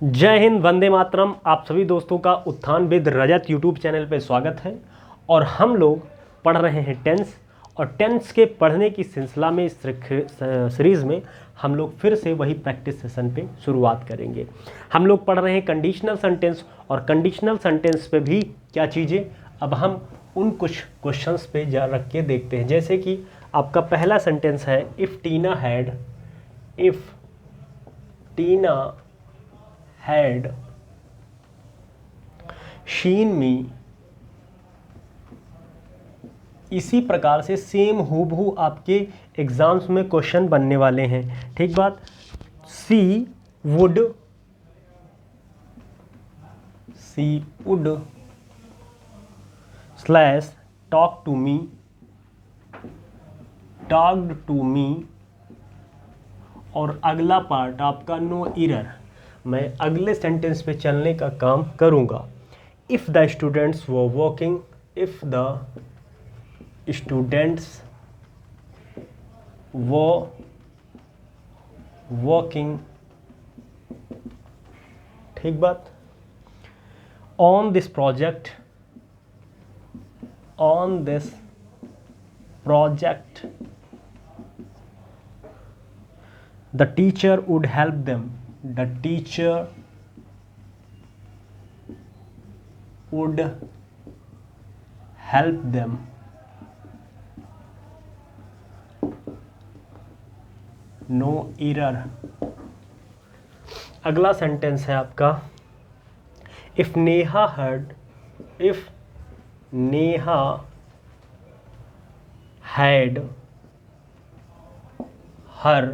जय हिंद, वंदे मातरम। आप सभी दोस्तों का उत्थान विद रजत यूट्यूब चैनल पे स्वागत है। और हम लोग पढ़ रहे हैं टेंस, और टेंस के पढ़ने की सिलसिला में इस सीरीज़ में हम लोग फिर से वही प्रैक्टिस सेशन पे शुरुआत करेंगे। हम लोग पढ़ रहे हैं कंडीशनल सेंटेंस, और कंडीशनल सेंटेंस पे भी क्या चीज़ें अब हम उन कुछ क्वेश्चंस पे जा रख के देखते हैं। जैसे कि आपका पहला सेंटेंस है, if Tina had seen me। इसी प्रकार से सेम हूबहू आपके एग्जाम्स में क्वेश्चन बनने वाले हैं। ठीक बात। She would slash talk to me, talked to me. और अगला पार्ट आपका नो एरर। मैं अगले सेंटेंस पे चलने का काम करूंगा। If the students were working, if the students were working, ठीक बात, on this project the teacher would help them, the teacher would help them। No error. अगला सेंटेंस है आपका, if Neha had her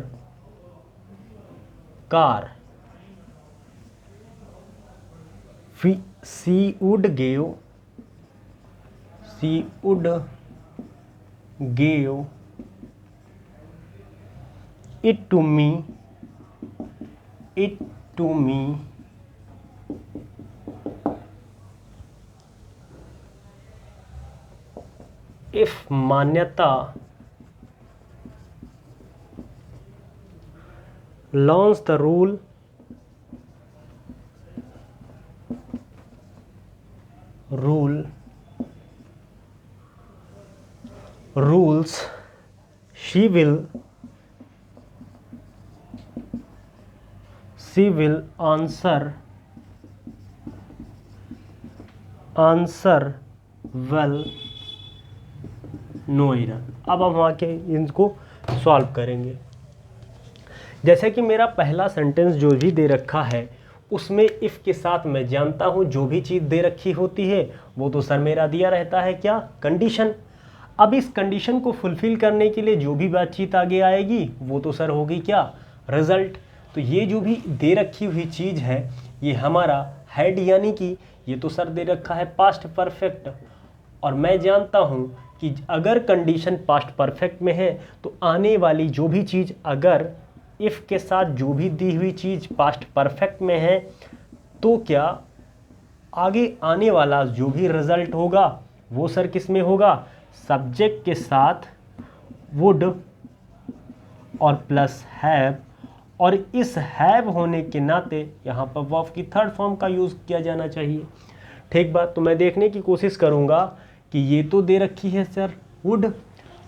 car, she would give it to me if मान्यता learns the rules she will answer well। No error. अब हम आके इनको solve करेंगे। जैसे कि मेरा पहला सेंटेंस जो भी दे रखा है उसमें इफ़ के साथ मैं जानता हूँ जो भी चीज़ दे रखी होती है वो तो सर मेरा दिया रहता है क्या, कंडीशन। अब इस कंडीशन को फुलफ़िल करने के लिए जो भी बातचीत आगे आएगी वो तो सर होगी क्या, रिज़ल्ट। तो ये जो भी दे रखी हुई चीज़ है ये हमारा हैड, यानी कि ये तो सर दे रखा है पास्ट परफेक्ट। और मैं जानता हूँ कि अगर कंडीशन पास्ट परफेक्ट में है तो आने वाली जो भी चीज़, अगर इफ़ के साथ जो भी दी हुई चीज़ पास्ट परफेक्ट में है तो क्या आगे आने वाला जो भी रिजल्ट होगा वो सर किस में होगा, सब्जेक्ट के साथ वुड और प्लस हैव। और इस हैव होने के नाते यहाँ पर वर्ब की थर्ड फॉर्म का यूज़ किया जाना चाहिए। ठीक बात। तो मैं देखने की कोशिश करूँगा कि ये तो दे रखी है सर वुड,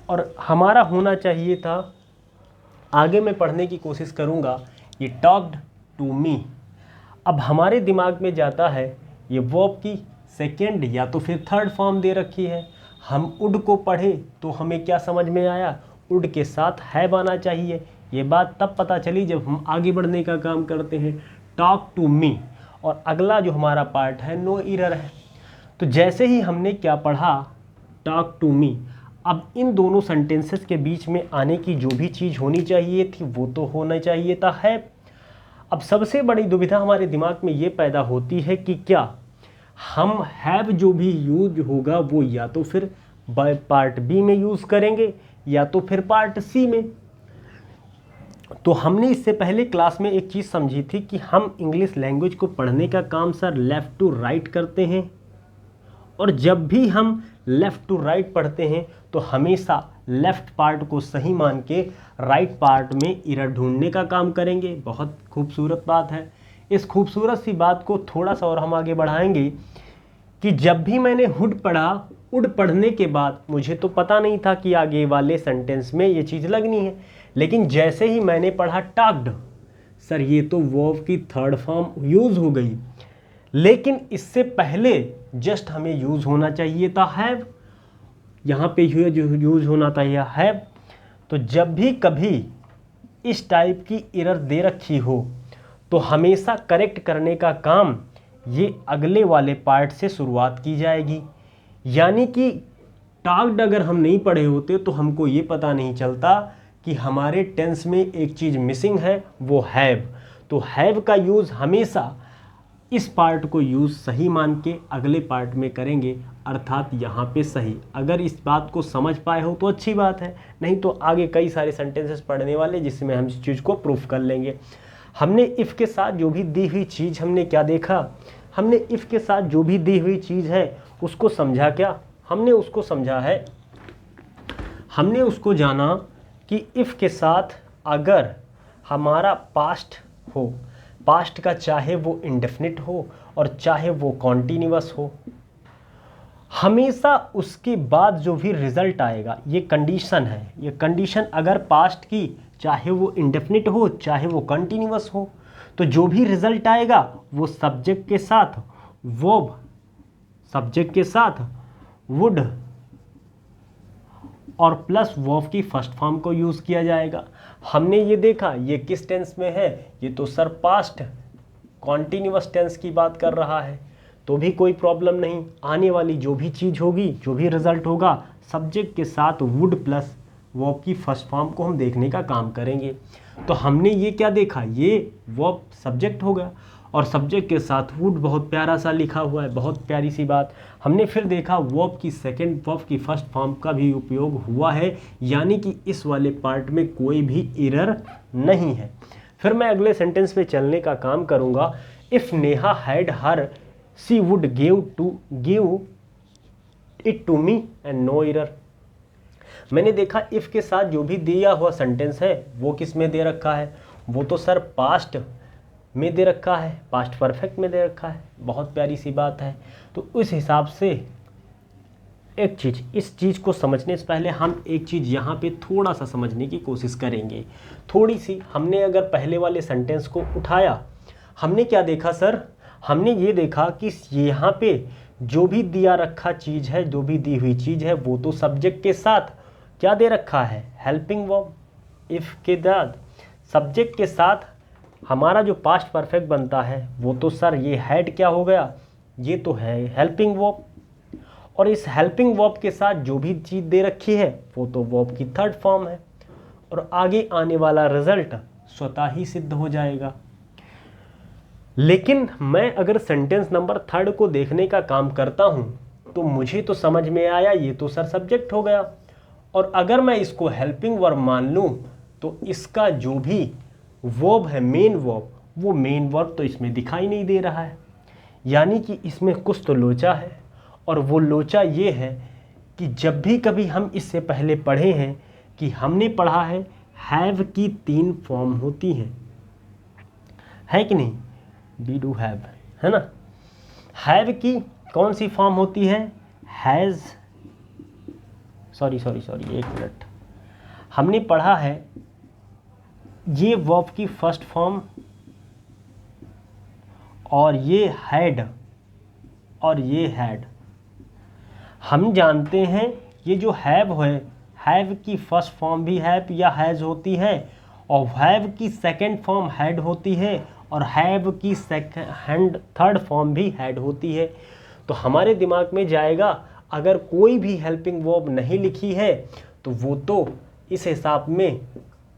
और हमारा होना चाहिए था, आगे मैं पढ़ने की कोशिश करूँगा, ये टॉक्ड टू मी। अब हमारे दिमाग में जाता है ये वर्ब की सेकेंड या तो फिर थर्ड फॉर्म दे रखी है। हम वुड को पढ़े तो हमें क्या समझ में आया, वुड के साथ हैव आना चाहिए। ये बात तब पता चली जब हम आगे बढ़ने का काम करते हैं, टॉक टू मी। और अगला जो हमारा पार्ट है नो एरर है। तो जैसे ही हमने क्या पढ़ा, टॉक टू मी, अब इन दोनों सेंटेंसेस के बीच में आने की जो भी चीज़ होनी चाहिए थी वो तो होना चाहिए था हैव। अब सबसे बड़ी दुविधा हमारे दिमाग में ये पैदा होती है कि क्या हम हैव जो भी यूज होगा वो या तो फिर पार्ट बी में यूज़ करेंगे या तो फिर पार्ट सी में। तो हमने इससे पहले क्लास में एक चीज़ समझी थी कि हम इंग्लिश लैंग्वेज को पढ़ने का काम सर लेफ़्ट टू राइट करते हैं, और जब भी हम लेफ़्ट टू राइट पढ़ते हैं तो हमेशा लेफ़्ट पार्ट को सही मान के राइट पार्ट में एरर ढूंढने का काम करेंगे। बहुत खूबसूरत बात है। इस खूबसूरत सी बात को थोड़ा सा और हम आगे बढ़ाएंगे कि जब भी मैंने हुड पढ़ा, वुड पढ़ने के बाद मुझे तो पता नहीं था कि आगे वाले सेंटेंस में ये चीज़ लगनी है, लेकिन जैसे ही मैंने पढ़ा टाक्ड, सर ये तो वर्ब की थर्ड फॉर्म यूज़ हो गई, लेकिन इससे पहले जस्ट हमें यूज़ होना चाहिए था हैव, यहाँ पे यूज़ होना चाहिए हैव। तो जब भी कभी इस टाइप की एरर दे रखी हो तो हमेशा करेक्ट करने का काम ये अगले वाले पार्ट से शुरुआत की जाएगी। यानी कि टाक्ड अगर हम नहीं पढ़े होते तो हमको ये पता नहीं चलता कि हमारे टेंस में एक चीज़ मिसिंग है, वो हैव। तो हैव का यूज़ हमेशा इस पार्ट को यूज़ सही मान के अगले पार्ट में करेंगे, अर्थात यहाँ पे सही। अगर इस बात को समझ पाए हो तो अच्छी बात है, नहीं तो आगे कई सारे सेंटेंसेस पढ़ने वाले जिसमें हम इस चीज़ को प्रूफ कर लेंगे। हमने इफ़ के साथ जो भी दी हुई चीज़ हमने क्या देखा, हमने इफ़ के साथ जो भी दी हुई चीज़ है उसको समझा क्या, हमने उसको समझा है, हमने उसको जाना कि इफ़ के साथ अगर हमारा पास्ट हो, पास्ट का चाहे वो इंडेफिनिट हो और चाहे वो कॉन्टिन्यूअस हो, हमेशा उसके बाद जो भी रिजल्ट आएगा, ये कंडीशन है, ये कंडीशन अगर पास्ट की चाहे वो इंडेफिनिट हो चाहे वो कंटिन्यूअस हो, तो जो भी रिजल्ट आएगा वो सब्जेक्ट के साथ वर्ब, सब्जेक्ट के साथ वुड और प्लस वर्ब की फर्स्ट फॉर्म को यूज़ किया जाएगा। हमने ये देखा ये किस टेंस में है, ये तो सर पास्ट कॉन्टिन्यूअस टेंस की बात कर रहा है, तो भी कोई प्रॉब्लम नहीं। आने वाली जो भी चीज़ होगी, जो भी रिजल्ट होगा, सब्जेक्ट के साथ वुड प्लस वर्ब की फर्स्ट फॉर्म को हम देखने का काम करेंगे। तो हमने ये क्या देखा, ये वर्ब सब्जेक्ट होगा और सब्जेक्ट के साथ वुड बहुत प्यारा सा लिखा हुआ है, बहुत प्यारी सी बात। हमने फिर देखा वर्ब की सेकंड वर्ब की फर्स्ट फॉर्म का भी उपयोग हुआ है, यानी कि इस वाले पार्ट में कोई भी एरर नहीं है। फिर मैं अगले सेंटेंस पे चलने का काम करूँगा। If Neha had her she would give it to me and no error. मैंने देखा इफ़ के साथ जो भी दिया हुआ सेंटेंस है वो किस में दे रखा है, वो तो सर पास्ट में दे रखा है, पास्ट परफेक्ट में दे रखा है, बहुत प्यारी सी बात है। तो उस हिसाब से एक चीज़, इस चीज़ को समझने से पहले हम एक चीज़ यहाँ पे थोड़ा सा समझने की कोशिश करेंगे, थोड़ी सी। हमने अगर पहले वाले सेंटेंस को उठाया, हमने क्या देखा सर, हमने ये देखा कि यहाँ पे जो भी दिया रखा चीज़ है, जो भी दी हुई चीज़ है, वो तो सब्जेक्ट के साथ क्या दे रखा है, हेल्पिंग वर्ब। इफ़ के बाद सब्जेक्ट के साथ हमारा जो पास्ट परफेक्ट बनता है वो तो सर ये हैड क्या हो गया, ये तो है हेल्पिंग वर्ब। और इस हेल्पिंग वर्ब के साथ जो भी चीज़ दे रखी है वो तो वर्ब की थर्ड फॉर्म है, और आगे आने वाला रिजल्ट स्वतः ही सिद्ध हो जाएगा। लेकिन मैं अगर सेंटेंस नंबर 3 को देखने का काम करता हूँ तो मुझे तो समझ में आया ये तो सर सब्जेक्ट हो गया, और अगर मैं इसको हेल्पिंग वर्ब मान लूँ तो इसका जो भी वर्ब है मेन वर्ब, वो मेन वर्ब तो इसमें दिखाई नहीं दे रहा है, यानी कि इसमें कुछ तो लोचा है। और वो लोचा ये है कि जब भी कभी हम इससे पहले पढ़े हैं कि हमने पढ़ा है हैव की 3 फॉर्म होती हैं, है कि नहीं, वी डू हैव, है ना। हैव की कौन सी फॉर्म होती है, हैज़, सॉरी एक मिनट, हमने पढ़ा है ये वर्ब की फर्स्ट फॉर्म और ये हैड और ये हैड। हम जानते हैं ये जो हैव है, हैव की फर्स्ट फॉर्म भी हैव या हैज़ होती है, और हैव की सेकंड फॉर्म हैड होती है, और हैव की थर्ड फॉर्म भी हैड होती है। तो हमारे दिमाग में जाएगा अगर कोई भी हेल्पिंग वर्ब नहीं लिखी है तो वो तो इस हिसाब में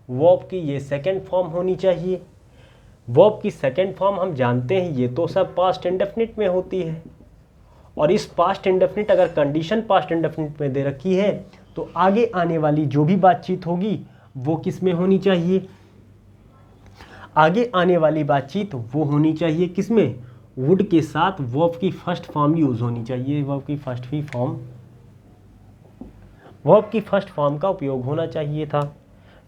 वर्ब की ये सेकंड फॉर्म होनी चाहिए। वर्ब की सेकंड फॉर्म हम जानते हैं ये तो सब पास्ट इंडेफिनिट में होती है, और इस पास्ट इंडेफिनिट अगर कंडीशन पास्ट इंडेफिनिट में दे रखी है तो आगे आने वाली जो भी बातचीत होगी वो किस में होनी चाहिए, आगे आने वाली बातचीत वो होनी चाहिए किस में, वुड के साथ वर्ब की फर्स्ट फॉर्म यूज़ होनी चाहिए, वर्ब की फर्स्ट फॉर्म का उपयोग होना चाहिए था।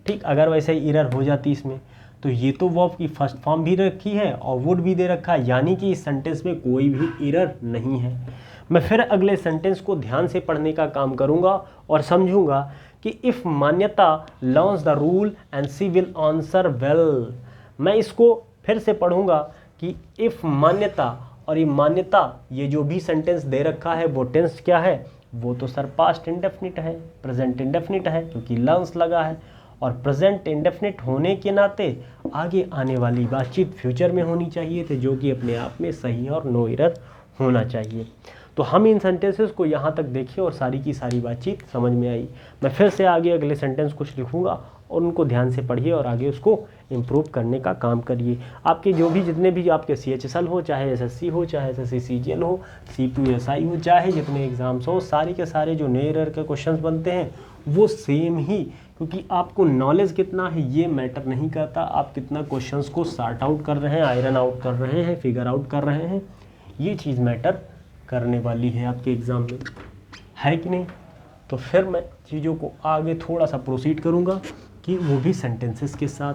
ठीक, अगर वैसे एरर हो जाती इसमें तो ये तो वर्ब की फर्स्ट फॉर्म भी रखी है और वुड भी दे रखा है, यानी कि इस सेंटेंस में कोई भी एरर नहीं है। मैं फिर अगले सेंटेंस को ध्यान से पढ़ने का काम करूंगा और समझूंगा कि if Manyata learns the rule and she will answer well. मैं इसको फिर से पढ़ूंगा कि इफ़ मान्यता, और ये मान्यता, ये जो भी सेंटेंस दे रखा है वो टेंस क्या है, वो तो सर पास्ट इंडेफिनिट है, प्रेजेंट इंडेफिनिट है क्योंकि लर्न्स लगा है, और प्रेजेंट इंडेफिनिट होने के नाते आगे आने वाली बातचीत फ्यूचर में होनी चाहिए थी, जो कि अपने आप में सही और नो एरर होना चाहिए। तो हम इन सेंटेंसेस को यहाँ तक देखें और सारी की सारी बातचीत समझ में आई। मैं फिर से आगे अगले सेंटेंस कुछ लिखूँगा और उनको ध्यान से पढ़िए और आगे उसको इम्प्रूव करने का काम करिए। आपके जो भी जितने भी आपके CHSL हो, चाहे SSC हो, चाहे SSC CGL हो, C2SI हो, चाहे जितने एग्ज़ाम्स हो, सारे के सारे जो नए एरर के क्वेश्चंस बनते हैं वो सेम ही, क्योंकि आपको नॉलेज कितना है ये मैटर नहीं करता, आप कितना क्वेश्चंस को सॉर्ट आउट कर रहे हैं, आयरन आउट कर रहे हैं, फिगर आउट कर रहे हैं, ये चीज़ मैटर करने वाली है आपके एग्ज़ाम में, है कि नहीं। तो फिर मैं चीज़ों को आगे थोड़ा सा प्रोसीड करूँगा कि वो भी सेंटेंसेस के साथ।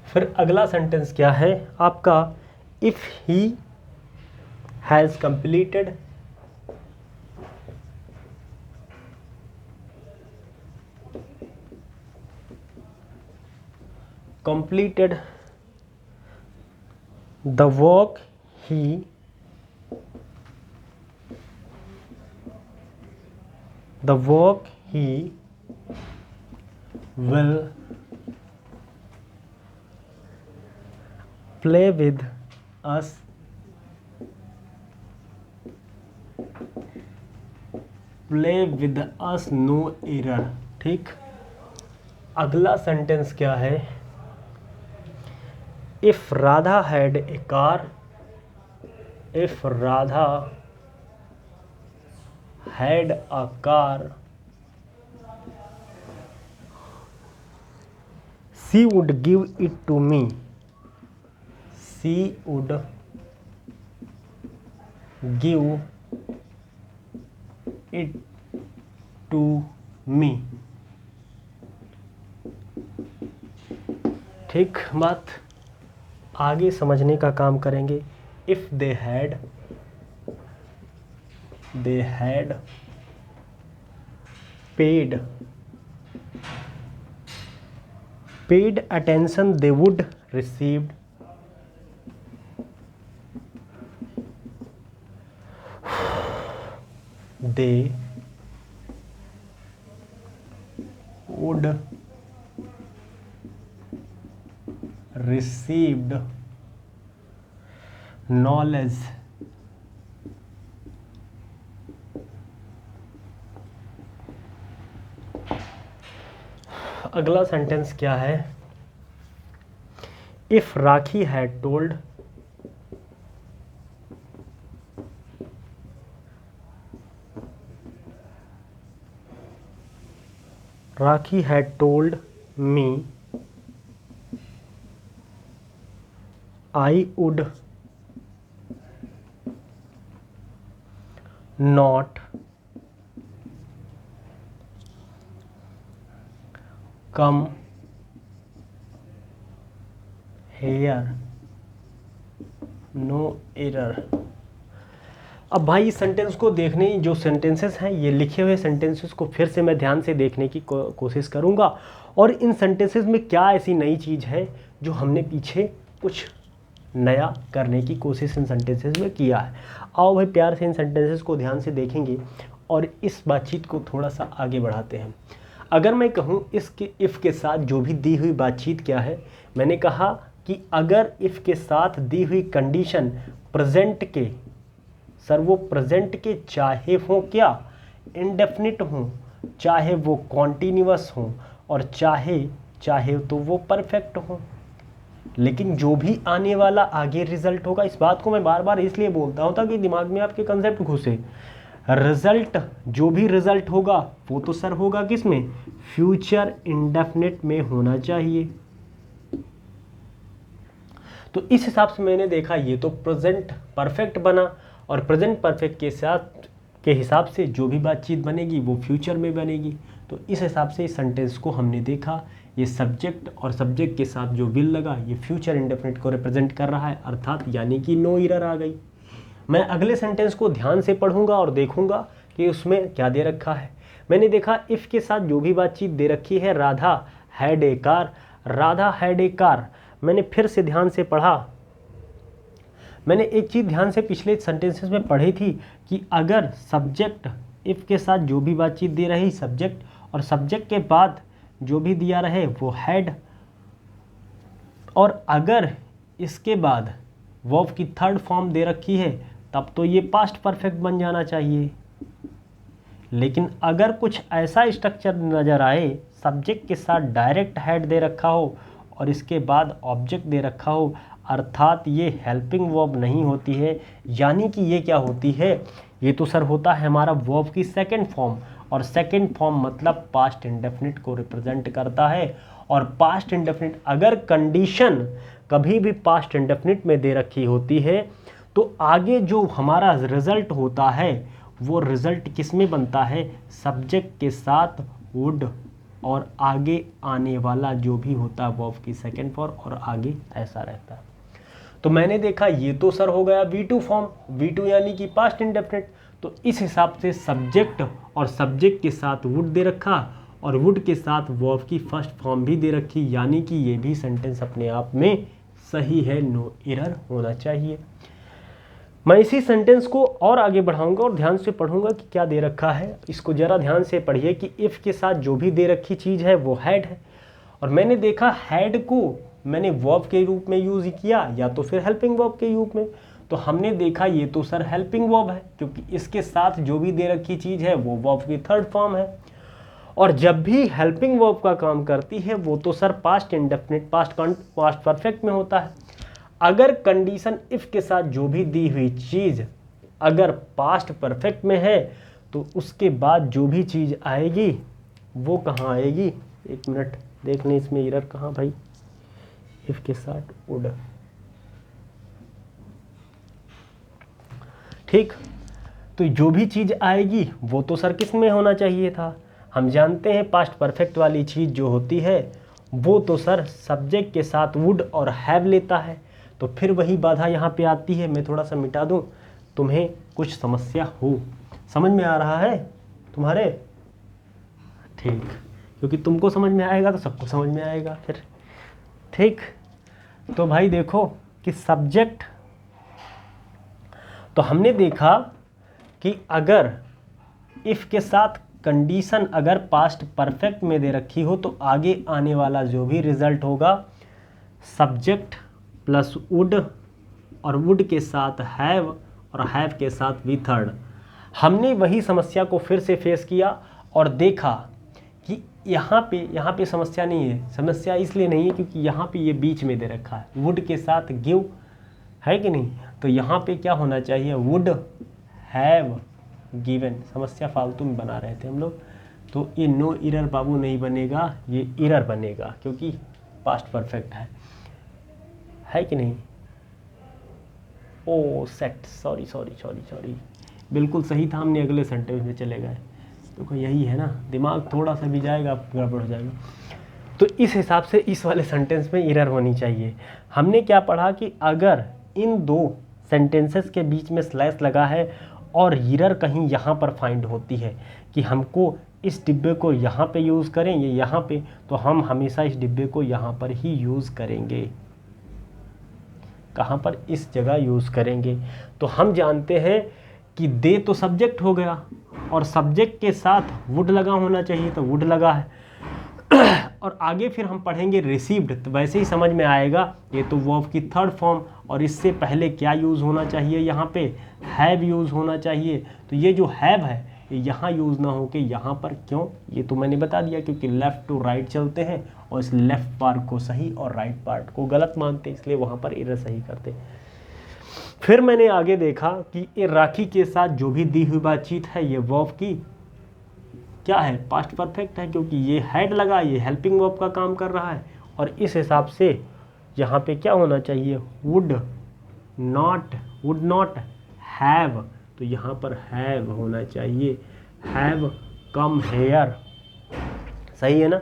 फिर अगला सेंटेंस क्या है आपका, if he has completed the work he will play with us no error। ठीक, अगला सेंटेंस क्या है, if Radha had a car, if Radha had a car, she would give it to me, she would give it to me. ठीक बात, आगे समझने का काम करेंगे। If they had paid attention they would received knowledge अगला सेंटेंस क्या है, if Rakhi had told me I would not come here, no error। अब भाई इस सेंटेंस को देखने, जो सेंटेंसेस हैं ये लिखे हुए सेंटेंसेस को फिर से मैं ध्यान से देखने की कोशिश करूंगा और इन सेंटेंसेस में क्या ऐसी नई चीज़ है जो हमने पीछे कुछ नया करने की कोशिश इन सेंटेंसेस में किया है। आओ भाई प्यार से इन सेंटेंसेस को ध्यान से देखेंगे और इस बातचीत को थोड़ा सा आगे बढ़ाते हैं। अगर मैं कहूँ इसके इफ़ के साथ जो भी दी हुई बातचीत क्या है, मैंने कहा कि अगर इफ़ के साथ दी हुई कंडीशन प्रेजेंट के, सर वो प्रेजेंट के चाहे हो क्या इंडेफिनिट हों, चाहे वो कॉन्टीन्यूअस हों और चाहे तो वो परफेक्ट हों, लेकिन जो भी आने वाला आगे रिजल्ट होगा, इस बात को मैं बार बार इसलिए बोलता हूँ ताकि दिमाग में आपके कंसेप्ट घुसे। रिजल्ट, जो भी रिजल्ट होगा वो तो सर होगा किस में, फ्यूचर इंडेफिनिट में होना चाहिए। तो इस हिसाब से मैंने देखा ये तो प्रेजेंट परफेक्ट बना, और प्रेजेंट परफेक्ट के साथ के हिसाब से जो भी बातचीत बनेगी वो फ्यूचर में बनेगी। तो इस हिसाब से इस सेंटेंस को हमने देखा, ये सब्जेक्ट और सब्जेक्ट के साथ जो विल लगा ये फ्यूचर इंडेफिनिट को रिप्रेजेंट कर रहा है, अर्थात यानी कि नो एरर आ गई। मैं अगले सेंटेंस को ध्यान से पढ़ूंगा और देखूंगा कि उसमें क्या दे रखा है। मैंने देखा इफ़ के साथ जो भी बातचीत दे रखी है, Radha had a car, Radha had a car. मैंने फिर से ध्यान से पढ़ा, मैंने एक चीज़ ध्यान से पिछले सेंटेंसेस में पढ़ी थी कि अगर सब्जेक्ट इफ़ के साथ जो भी बातचीत दे रही सब्जेक्ट, और सब्जेक्ट के बाद जो भी दिया रहे वो हैड, और अगर इसके बाद वर्ब की थर्ड फॉर्म दे रखी है तब तो ये पास्ट परफेक्ट बन जाना चाहिए। लेकिन अगर कुछ ऐसा स्ट्रक्चर नज़र आए, सब्जेक्ट के साथ डायरेक्ट हैड दे रखा हो और इसके बाद ऑब्जेक्ट दे रखा हो, अर्थात ये हेल्पिंग वर्ब नहीं होती है, यानी कि ये क्या होती है, ये तो सर होता है हमारा वर्ब की सेकंड फॉर्म, और सेकंड फॉर्म मतलब पास्ट इंडेफिनिट को रिप्रेजेंट करता है। और पास्ट इंडेफिनिट अगर कंडीशन कभी भी पास्ट इंडेफिनिट में दे रखी होती है तो आगे जो हमारा रिजल्ट होता है वो रिजल्ट किस में बनता है, सब्जेक्ट के साथ वुड और आगे आने वाला जो भी होता है वर्ब की सेकंड फॉर्म, और आगे ऐसा रहता है। तो मैंने देखा ये तो सर हो गया V2 फॉर्म, V2 यानी कि पास्ट इंडेफिनिट। तो इस हिसाब से सब्जेक्ट और सब्जेक्ट के साथ वुड दे रखा और वुड के साथ वर्ब की फर्स्ट फॉर्म भी दे रखी, यानी कि ये भी सेंटेंस अपने आप में सही है, नो एरर होना चाहिए। मैं इसी सेंटेंस को और आगे बढ़ाऊंगा और ध्यान से पढ़ूंगा कि क्या दे रखा है। इसको ज़रा ध्यान से पढ़िए कि इफ़ के साथ जो भी दे रखी चीज़ है वो हैड है, और मैंने देखा हैड को मैंने वर्ब के रूप में यूज़ किया या तो फिर हेल्पिंग वर्ब के रूप में। तो हमने देखा ये तो सर हेल्पिंग वर्ब है, क्योंकि इसके साथ जो भी दे रखी चीज़ है वो वर्ब की थर्ड फॉर्म है, और जब भी हेल्पिंग वर्ब का काम करती है वो तो sir past indefinite past perfect में होता है। अगर कंडीशन इफ़ के साथ जो भी दी हुई चीज़ अगर पास्ट परफेक्ट में है तो उसके बाद जो भी चीज़ आएगी वो कहाँ आएगी, एक मिनट देख लें इसमें एरर कहाँ भाई, इफ़ के साथ वुड, ठीक। तो जो भी चीज़ आएगी वो तो सर किस में होना चाहिए था, हम जानते हैं पास्ट परफेक्ट वाली चीज़ जो होती है वो तो सर सब्जेक्ट के साथ वुड और हैव लेता है। तो फिर वही बाधा यहाँ पे आती है, मैं थोड़ा सा मिटा दूँ, तुम्हें कुछ समस्या हो, समझ में आ रहा है तुम्हारे, ठीक, क्योंकि तुमको समझ में आएगा तो सबको समझ में आएगा फिर, ठीक। तो भाई देखो कि सब्जेक्ट, तो हमने देखा कि अगर इफ़ के साथ कंडीशन अगर पास्ट परफेक्ट में दे रखी हो तो आगे आने वाला जो भी रिजल्ट होगा सब्जेक्ट प्लस वुड, और वुड के साथ हैव और हैव के साथ वी थर्ड। हमने वही समस्या को फिर से फेस किया और देखा कि यहाँ पे समस्या नहीं है, समस्या इसलिए नहीं है क्योंकि यहाँ पे ये बीच में दे रखा है, वुड के साथ गिव है कि नहीं, तो यहाँ पे क्या होना चाहिए, वुड हैव गिवन। समस्या फालतू में बना रहे थे हम लोग, तो ये नो एरर बाबू नहीं बनेगा, ये एरर बनेगा क्योंकि पास्ट परफेक्ट है कि नहीं। ओ सेट, सॉरी, बिल्कुल सही था, हमने अगले सेंटेंस में चले गए। तो यही है ना, दिमाग थोड़ा सा भी जाएगा गड़बड़ हो जाएगा। तो इस हिसाब से इस वाले सेंटेंस में एरर होनी चाहिए। हमने क्या पढ़ा कि अगर इन दो सेंटेंसेस के बीच में स्लैश लगा है और एरर कहीं यहाँ पर फाइंड होती है कि हमको इस डिब्बे को यहाँ पे यूज़ करें ये यहाँ पे, तो हम हमेशा इस डिब्बे को यहाँ पर ही यूज़ करेंगे। कहाँ पर, इस जगह यूज़ करेंगे। तो हम जानते हैं कि दे तो सब्जेक्ट हो गया और सब्जेक्ट के साथ वुड लगा होना चाहिए, तो वुड लगा है। और आगे फिर हम पढ़ेंगे रिसीव्ड, तो वैसे ही समझ में आएगा ये तो वर्ब की थर्ड फॉर्म, और इससे पहले क्या यूज़ होना चाहिए, यहाँ पे हैव यूज़ होना चाहिए। तो ये जो हैव है ये यहाँ यूज़ ना हो के यहाँ पर, क्यों, ये तो मैंने बता दिया क्योंकि लेफ़्ट टू राइट चलते हैं और इस लेफ़्ट पार्ट को सही और राइट पार्ट को गलत मानते हैं, इसलिए वहाँ पर एरर सही करते। फिर मैंने आगे देखा कि ये राखी के साथ जो भी दी हुई बातचीत है ये वर्ब की क्या है, पास्ट परफेक्ट है, क्योंकि ये हैड लगा, ये हेल्पिंग वर्ब का काम कर रहा है, और इस हिसाब से यहाँ पे क्या होना चाहिए, वुड नॉट हैव, तो यहाँ पर हैव होना चाहिए, हैव कम हेयर। सही है ना।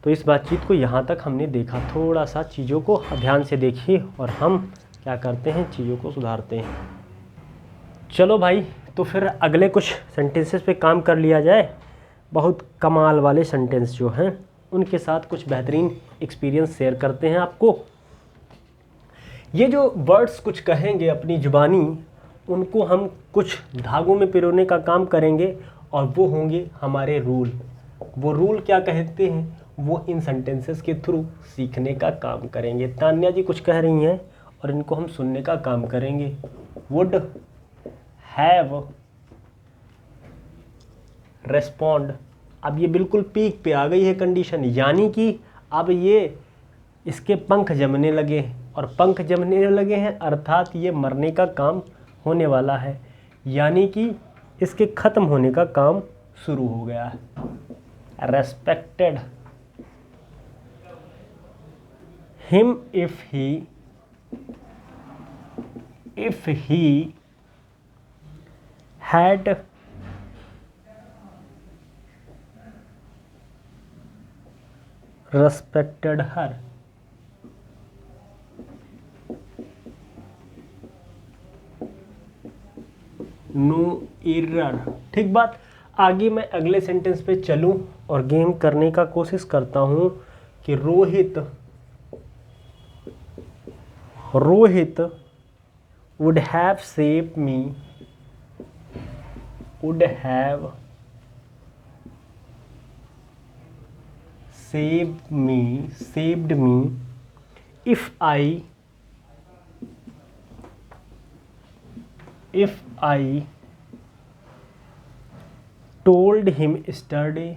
तो इस बातचीत को यहाँ तक हमने देखा। थोड़ा सा चीज़ों को ध्यान से देखिए और हम क्या करते हैं, चीज़ों को सुधारते हैं। चलो भाई, तो फिर अगले कुछ सेंटेंसेस पे काम कर लिया जाए। बहुत कमाल वाले सेंटेंस जो हैं उनके साथ कुछ बेहतरीन एक्सपीरियंस शेयर करते हैं आपको। ये जो वर्ड्स कुछ कहेंगे अपनी ज़ुबानी, उनको हम कुछ धागों में पिरोने का काम करेंगे और वो होंगे हमारे रूल। वो रूल क्या कहते हैं, वो इन सेंटेंसेस के थ्रू सीखने का काम करेंगे। तान्या जी कुछ कह रही हैं और इनको हम सुनने का काम करेंगे। Would have respond. अब ये बिल्कुल पीक पे आ गई है कंडीशन, यानी कि अब ये इसके पंख जमने लगे, और पंख जमने लगे हैं अर्थात ये मरने का काम होने वाला है, यानी कि इसके ख़त्म होने का काम शुरू हो गया है। Respected him if he had respected her। No error. ठीक बात। आगे मैं अगले सेंटेंस पे चलूं और गेम करने का कोशिश करता हूं कि Rohit would have saved me, would have saved me if I told him yesterday,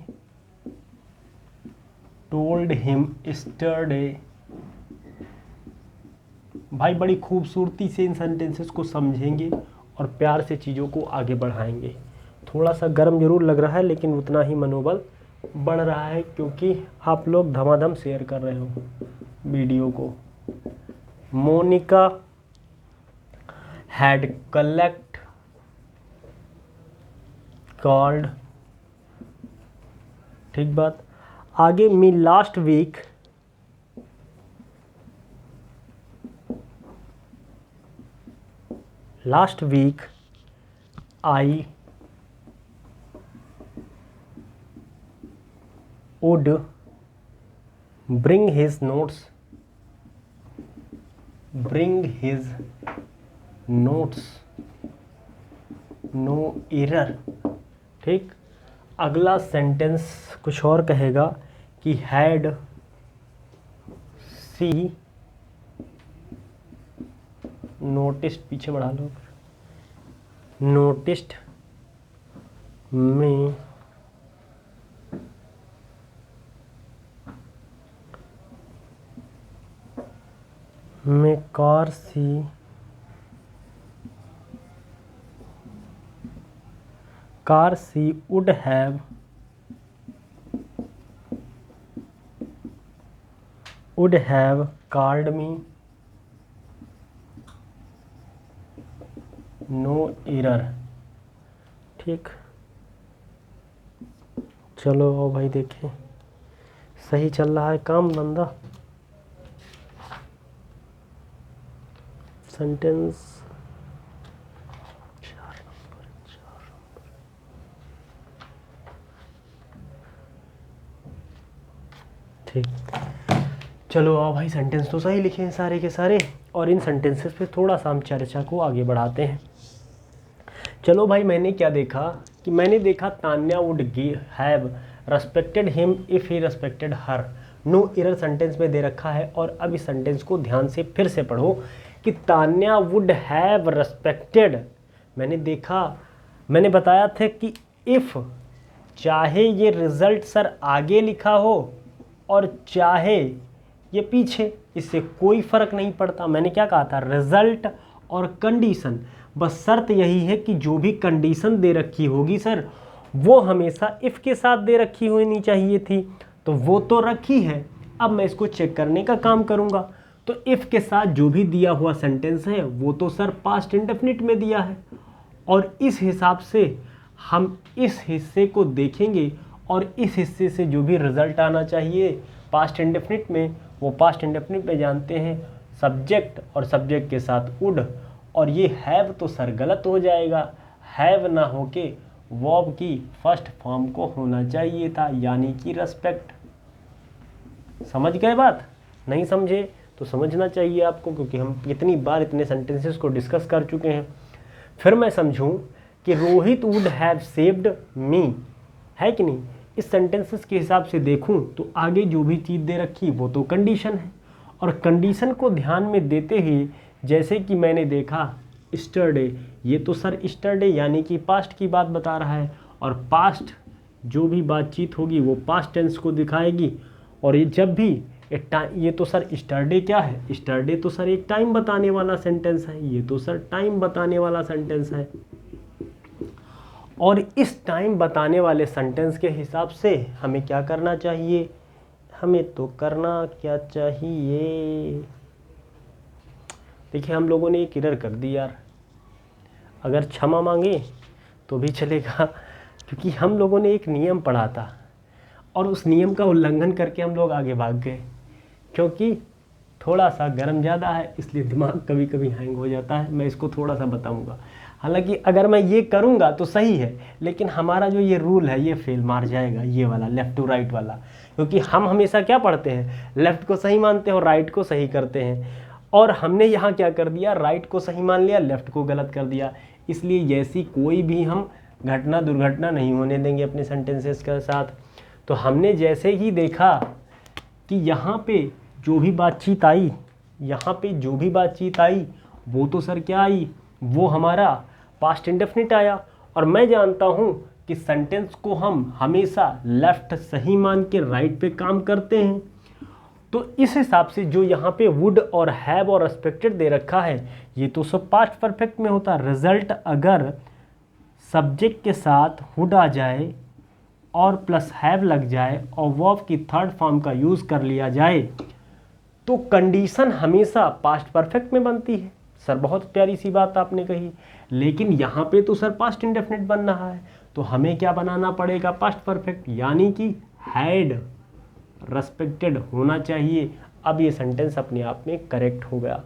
भाई बड़ी खूबसूरती से इन सेंटेंसेस को समझेंगे और प्यार से चीज़ों को आगे बढ़ाएंगे। थोड़ा सा गर्म जरूर लग रहा है लेकिन उतना ही मनोबल बढ़ रहा है क्योंकि आप लोग धमाधम शेयर कर रहे हो वीडियो को। Monica had called. ठीक बात। आगे me last week I would bring his notes, no error। ठीक। अगला सेंटेंस कुछ और कहेगा कि हैड सी नोटिस्ड, पीछे बढ़ा लो, नोटिस्ड में car she would have called me, no error. ठीक। चलो आओ भाई देखें, सही चल रहा है काम धंधा। Sentence 4 number. ठीक। चलो आओ भाई, सेंटेंस तो सही लिखे हैं सारे के सारे और इन सेंटेंसेस पे थोड़ा सा हम चर्चा को आगे बढ़ाते हैं। चलो भाई, मैंने क्या देखा कि मैंने देखा Tanya would have respected him if he respected her. No error sentence में दे रखा है और अब इस सेंटेंस को ध्यान से फिर से पढ़ो कि तान्या वुड हैव रेस्पेक्टेड। मैंने देखा, मैंने बताया था कि इफ़, चाहे ये रिजल्ट सर आगे लिखा हो और चाहे ये पीछे, इससे कोई फ़र्क नहीं पड़ता। मैंने क्या कहा था, रिजल्ट और कंडीशन, बस शर्त यही है कि जो भी कंडीशन दे रखी होगी सर वो हमेशा इफ़ के साथ दे रखी होनी चाहिए थी, तो वो तो रखी है। अब मैं इसको चेक करने का काम करूँगा। तो इफ़ के साथ जो भी दिया हुआ सेंटेंस है वो तो सर पास्ट इंडेफिनिट में दिया है, और इस हिसाब से हम इस हिस्से को देखेंगे और इस हिस्से से जो भी रिजल्ट आना चाहिए पास्ट इंडेफिनिट में, वो पास्ट इंडेफिनिट में जानते हैं सब्जेक्ट और सब्जेक्ट के साथ वुड, और ये हैव तो सर गलत हो जाएगा, हैव ना होके वर्ब की फर्स्ट फॉर्म को होना चाहिए था, यानी कि रेस्पेक्ट। समझ गए बात? नहीं समझे तो समझना चाहिए आपको, क्योंकि हम कितनी बार इतने सेंटेंसेस को डिस्कस कर चुके हैं। फिर मैं समझूं कि Rohit would have saved me, है कि नहीं? इस सेंटेंसेस के हिसाब से देखूं तो आगे जो भी चीज़ दे रखी वो तो कंडीशन है, और कंडीशन को ध्यान में देते हुए जैसे कि मैंने देखा स्टरडे, ये तो सर स्टरडे यानी कि पास्ट की बात बता रहा है, और पास्ट जो भी बातचीत होगी वो पास्ट टेंस को दिखाएगी। और ये जब भी ये तो सर स्टरडे क्या है? स्टरडे तो सर एक टाइम बताने वाला सेंटेंस है, ये तो सर टाइम बताने वाला सेंटेंस है। और इस टाइम बताने वाले सेंटेंस के हिसाब से हमें क्या करना चाहिए? हमें तो करना क्या चाहिए? देखिए हम लोगों ने एक एरर कर दी यार, अगर क्षमा मांगे तो भी चलेगा, क्योंकि हम लोगों ने एक नियम पढ़ा था और उस नियम का उल्लंघन करके हम लोग आगे भाग गए, क्योंकि थोड़ा सा गर्म ज़्यादा है इसलिए दिमाग कभी कभी हैंग हो जाता है। मैं इसको थोड़ा सा बताऊंगा, हालांकि अगर मैं ये करूंगा तो सही है, लेकिन हमारा जो ये रूल है ये फेल मार जाएगा, ये वाला लेफ़्ट टू राइट वाला, क्योंकि हम हमेशा क्या पढ़ते हैं? लेफ़्ट को सही मानते हैं और राइट को सही करते हैं, और हमने यहाँ क्या कर दिया? राइट को सही मान लिया, लेफ़्ट को गलत कर दिया। इसलिए जैसी कोई भी हम घटना दुर्घटना नहीं होने देंगे अपने सेंटेंसेस के साथ। तो हमने जैसे ही देखा कि यहाँ पे जो भी बातचीत आई, यहाँ पे जो भी बातचीत आई वो तो सर क्या आई? वो हमारा पास्ट इंडेफिनिट आया, और मैं जानता हूँ कि सेंटेंस को हम हमेशा लेफ़्ट सही मान के राइट पे काम करते हैं। तो इस हिसाब से जो यहाँ पे वुड और हैव और रेस्पेक्टेड दे रखा है ये तो सब पास्ट परफेक्ट में होता। रिजल्ट अगर सब्जेक्ट के साथ वुड आ जाए और प्लस हैव लग जाए और वर्ब की थर्ड फॉर्म का यूज़ कर लिया जाए तो कंडीशन हमेशा पास्ट परफेक्ट में बनती है। सर बहुत प्यारी सी बात आपने कही, लेकिन यहाँ पे तो सर पास्ट इंडेफिनिट बन रहा है, तो हमें क्या बनाना पड़ेगा? पास्ट परफेक्ट, यानी कि हैड रेस्पेक्टेड होना चाहिए। अब ये सेंटेंस अपने आप में करेक्ट हो गया।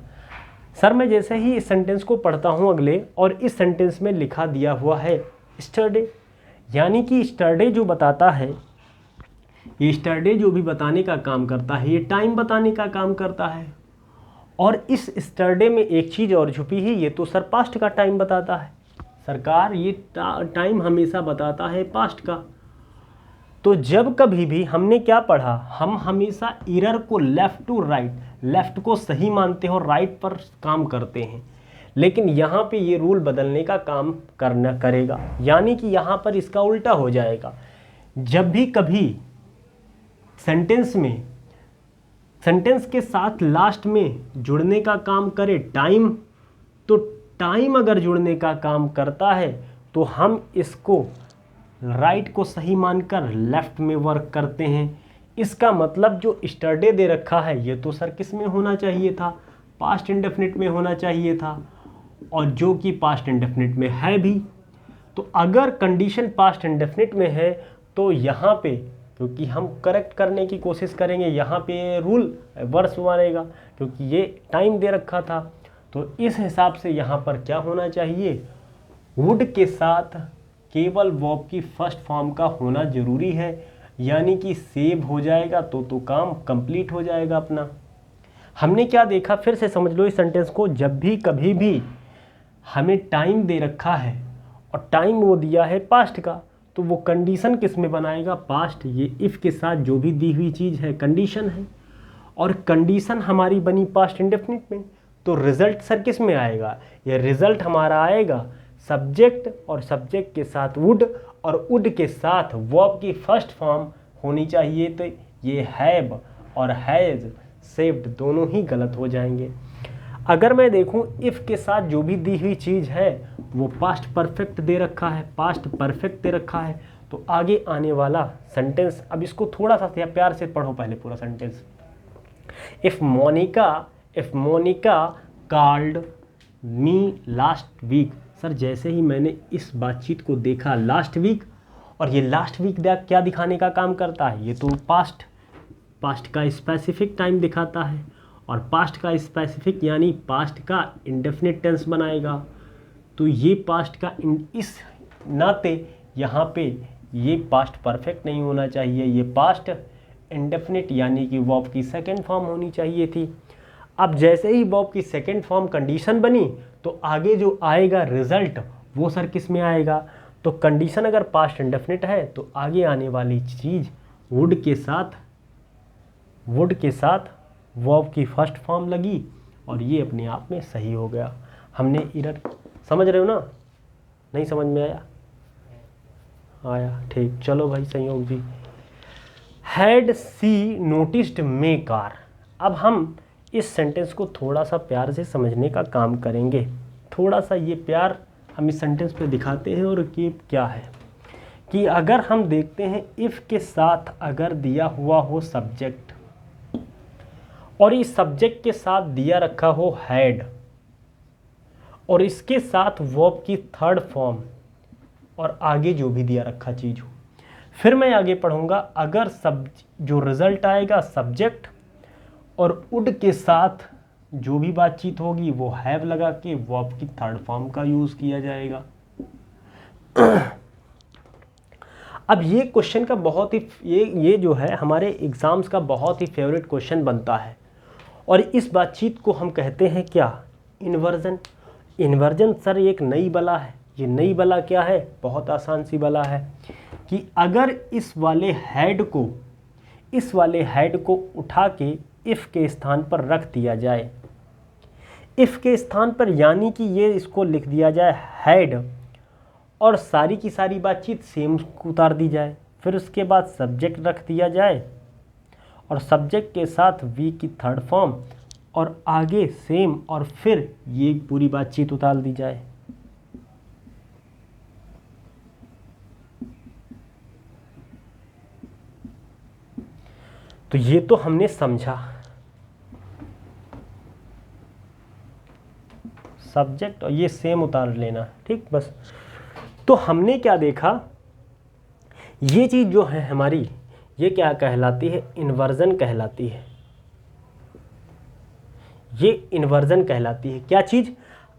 सर मैं जैसे ही इस सेंटेंस को पढ़ता हूँ अगले, और इस सेंटेंस में लिखा दिया हुआ है स्टरडे, यानी कि स्टरडे जो बताता है, ये स्टरडे जो भी बताने का काम करता है ये टाइम बताने का काम करता है। और इस स्टरडे में एक चीज़ और छुपी है, ये तो सर पास्ट का टाइम बताता है। सरकार ये टाइम हमेशा बताता है पास्ट का। तो जब कभी भी हमने क्या पढ़ा, हम हमेशा एरर को लेफ़्ट टू राइट, लेफ़्ट को सही मानते हैं और राइट पर काम करते हैं, लेकिन यहाँ पे ये रूल बदलने का काम करना करेगा, यानी कि यहाँ पर इसका उल्टा हो जाएगा। जब भी कभी सेंटेंस में सेंटेंस के साथ लास्ट में जुड़ने का काम करे टाइम, तो टाइम अगर जुड़ने का काम करता है तो हम इसको राइट को सही मानकर लेफ़्ट में वर्क करते हैं। इसका मतलब जो स्टरडे दे रखा है ये तो सर किस में होना चाहिए था? पास्ट इंडेफिनिट में होना चाहिए था, और जो कि पास्ट इंडेफिनिट में है भी। तो अगर कंडीशन पास्ट इंडेफिनिट में है तो यहाँ पे, क्योंकि हम करेक्ट करने की कोशिश करेंगे, यहाँ पे रूल वर्स मारेगा क्योंकि ये टाइम दे रखा था। तो इस हिसाब से यहाँ पर क्या होना चाहिए? वुड के साथ केवल वर्ब की फर्स्ट फॉर्म का होना ज़रूरी है, यानी कि सेव हो जाएगा तो काम कंप्लीट हो जाएगा अपना। हमने क्या देखा, फिर से समझ लो इस सेंटेंस को। जब भी कभी भी हमें टाइम दे रखा है और टाइम वो दिया है पास्ट का, तो वो कंडीशन किस में बनाएगा? पास्ट। ये इफ़ के साथ जो भी दी हुई चीज़ है कंडीशन है, और कंडीशन हमारी बनी पास्ट इंडेफिनिट में, तो रिज़ल्ट सर किस में आएगा? ये रिज़ल्ट हमारा आएगा सब्जेक्ट, और सब्जेक्ट के साथ वुड, और वुड के साथ वर्ब की फर्स्ट फॉर्म होनी चाहिए। तो ये हैव और हैज़ सेव्ड दोनों ही गलत हो जाएंगे। अगर मैं देखूं इफ़ के साथ जो भी दी हुई चीज़ है वो पास्ट परफेक्ट दे रखा है, पास्ट परफेक्ट दे रखा है, तो आगे आने वाला सेंटेंस, अब इसको थोड़ा सा प्यार से पढ़ो पहले पूरा sentence. If Monica if Monica called me last week. Sir जैसे ही मैंने इस बातचीत को देखा लास्ट वीक, और ये लास्ट वीक क्या दिखाने का काम करता है, ये तो पास्ट का स्पेसिफिक टाइम दिखाता है, और पास्ट का स्पेसिफिक यानी पास्ट का इंडेफिनिट टेंस बनाएगा। तो ये पास्ट का इस नाते यहाँ पे ये पास्ट परफेक्ट नहीं होना चाहिए, ये पास्ट इंडेफिनिट यानी कि वर्ब की सेकंड फॉर्म होनी चाहिए थी। अब जैसे ही वर्ब की सेकंड फॉर्म कंडीशन बनी तो आगे जो आएगा रिजल्ट वो सर किस में आएगा, तो कंडीशन अगर पास्ट इंडेफिनिट है तो आगे आने वाली चीज़ वुड के साथ वर्ब की फर्स्ट फॉर्म लगी और ये अपने आप में सही हो गया। हमने एरर, समझ रहे हो ना, नहीं समझ में आया ठीक, चलो भाई Sanyog ji. Had she noticed my car. अब हम इस सेंटेंस को थोड़ा सा प्यार से समझने का काम करेंगे, थोड़ा सा ये प्यार हम इस सेंटेंस पे दिखाते हैं। और ये क्या है कि अगर हम देखते हैं इफ़ के साथ अगर दिया हुआ हो सब्जेक्ट और इस सब्जेक्ट के साथ दिया रखा हो हैड और इसके साथ वर्ब की थर्ड फॉर्म और आगे जो भी दिया रखा चीज़ हो, फिर मैं आगे पढ़ूंगा अगर जो रिजल्ट आएगा सब्जेक्ट और वुड के साथ जो भी बातचीत होगी वो हैव लगा के वर्ब की थर्ड फॉर्म का यूज़ किया जाएगा। अब ये क्वेश्चन का बहुत ही ये जो है हमारे एग्ज़ाम्स का बहुत ही फेवरेट क्वेश्चन बनता है, और इस बातचीत को हम कहते हैं क्या, इन्वर्जन। इन्वर्जन सर एक नई बला है। ये नई बला क्या है, बहुत आसान सी बला है कि अगर इस वाले हेड को उठा के इफ़ के स्थान पर रख दिया जाए, इफ़ के स्थान पर, यानी कि ये इसको लिख दिया जाए हैड और सारी की सारी बातचीत सेम उतार दी जाए, फिर उसके बाद सब्जेक्ट रख दिया जाए और सब्जेक्ट के साथ वी की थर्ड फॉर्म और आगे सेम, और फिर ये पूरी बातचीत उतार दी जाए। तो ये तो हमने समझा, सब्जेक्ट और ये सेम उतार लेना, ठीक। बस तो हमने क्या देखा, ये चीज़ जो है हमारी, ये क्या कहलाती है, इन्वर्जन कहलाती है। ये इन्वर्जन कहलाती है। क्या चीज़,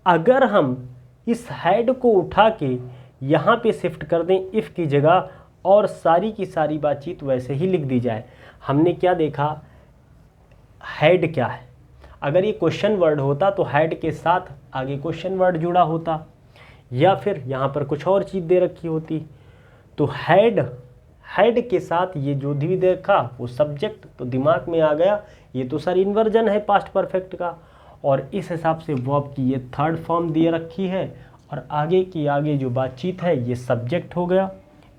अगर हम इस हेड को उठा के यहाँ पे शिफ्ट कर दें इफ़ की जगह और सारी की सारी बातचीत वैसे ही लिख दी जाए। हमने क्या देखा, हेड क्या है, अगर ये क्वेश्चन वर्ड होता तो हेड के साथ आगे क्वेश्चन वर्ड जुड़ा होता, या फिर यहाँ पर कुछ और चीज़ दे रखी होती। तो हेड के साथ ये जो भी देखा वो सब्जेक्ट, तो दिमाग में आ गया ये तो सर इन्वर्जन है पास्ट परफेक्ट का, और इस हिसाब से वर्ब की ये थर्ड फॉर्म दे रखी है और आगे जो बातचीत है ये सब्जेक्ट हो गया।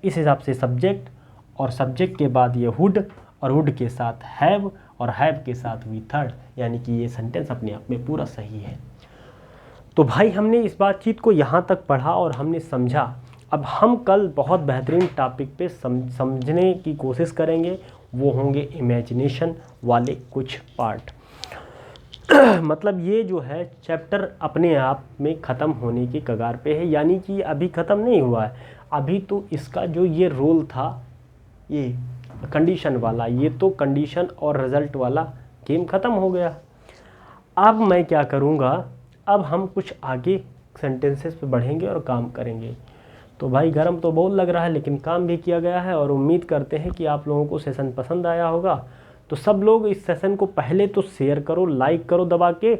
इस हिसाब से सब्जेक्ट, और सब्जेक्ट के बाद ये वुड, और वुड के साथ हैव, और हैव के साथ वी थर्ड, यानी कि ये सेंटेंस अपने आप में पूरा सही है। तो भाई हमने इस बातचीत को यहाँ तक पढ़ा और हमने समझा। अब हम कल बहुत बेहतरीन टॉपिक पे समझने की कोशिश करेंगे, वो होंगे इमेजिनेशन वाले कुछ पार्ट। मतलब ये जो है चैप्टर अपने आप में ख़त्म होने की कगार पे है, यानी कि अभी ख़त्म नहीं हुआ है, अभी तो इसका जो ये रोल था, ये कंडीशन वाला, ये तो कंडीशन और रिज़ल्ट वाला गेम ख़त्म हो गया। अब मैं क्या करूँगा, अब हम कुछ आगे सेंटेंसेस पे बढ़ेंगे और काम करेंगे। तो भाई गरम तो बहुत लग रहा है, लेकिन काम भी किया गया है, और उम्मीद करते हैं कि आप लोगों को सेशन पसंद आया होगा। तो सब लोग इस सेशन को पहले तो शेयर करो, लाइक करो दबा के,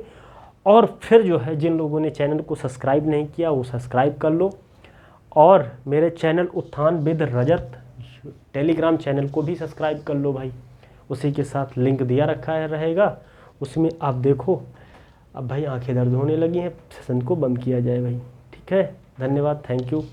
और फिर जो है जिन लोगों ने चैनल को सब्सक्राइब नहीं किया वो सब्सक्राइब कर लो, और मेरे चैनल उत्थान विद रजत टेलीग्राम चैनल को भी सब्सक्राइब कर लो भाई, उसी के साथ लिंक दिया रखा है रहेगा, उसमें आप देखो। अब भाई आंखें दर्द होने लगी हैं, सेशन को बंद किया जाए भाई, ठीक है। धन्यवाद, थैंक यू।